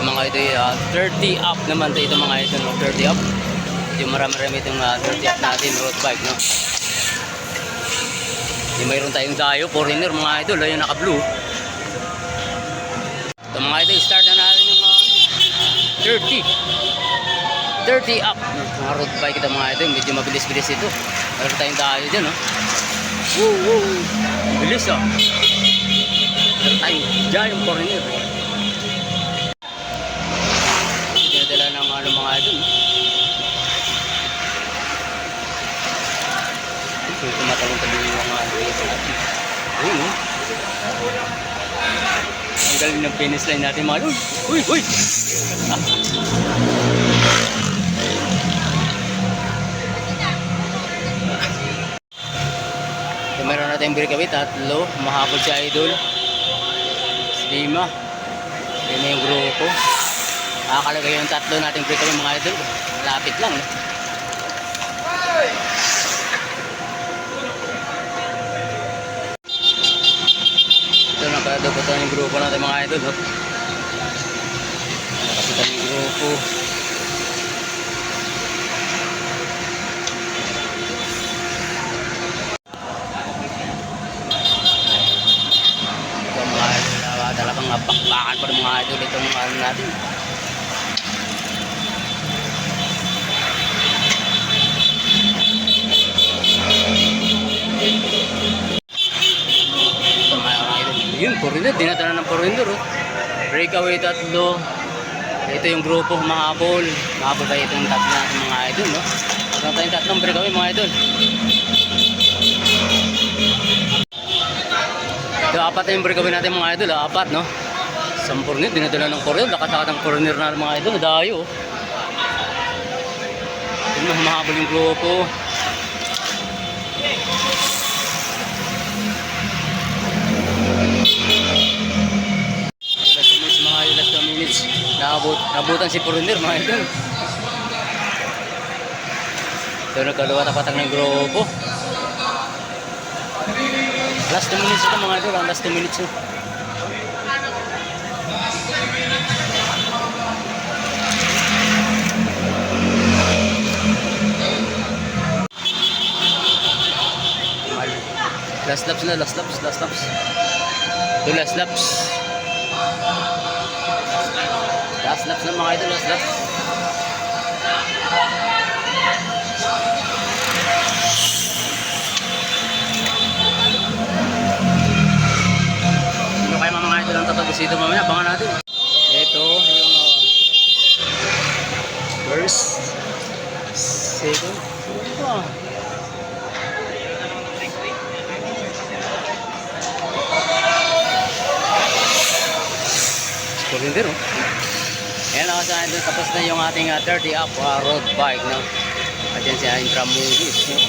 mga ito 30 up naman ito mga ito, no? 30 up. Yung marami-rami itong 30 up natin road bike, no? Yung mayroon tayong Dayo Foreigner mga idol, yung naka blue. Ito mga idol, start na natin yung 30 up, no? Mga road bike ito mga idol, medyo mabilis-bilis ito. Mayroon tayong Dayo dyan, no? Bilis, oh. Mayroon tayong Dayo Foreigner. Dinadala ng mga idol, no? So, tumatalong-talong yung mga ito natin. Ayun, no? Ang galing ng finish line natin mga idol. Uy! So, meron natin yung breakaway, tatlo. Mahapon si idol. 5. Yung grupo. Nakakalagay yung tatlo nating breakaway mga idol. Malapit lang, no? Ito nakadabutan yung grupo natin mga idol, no? Nakapitan yung grupo. Ito mga idol, talagang bakbakan pa ng mga idol itong ano natin. Yun, Foreigner, dinatana ng Foreigner, oh. Breakaway tatlo. Ito yung grupo mahabol. Mahabol tayo itong tatlo natin mga idol, no? Ito tayong tatlong breakaway mga idol. Ito, 4 na yung breakaway natin mga idol, 4, no? Isang Foreigner, dinadala ng Foreigner. Lakas-lakas ng Foreigner na mga idol, Dayo, oh. Yun, mahabol yung grupo. Nabutan si Foreigner mga idol. Ito nagkalawa-tapatang ng grupo. Last 2 minutes ito mga idol. Last 2 minutes ito. Last laps na, last laps. Ito last laps. Last laps na mga idol, last laps. Sino kayo mga idol ang tatagos dito mamaya? Abangan natin. Ito yung first, second. Foreigner, oh. Ayan ako sa idol, tapos na yung ating 30 up road bike, no? At yan siya Intramuros, no?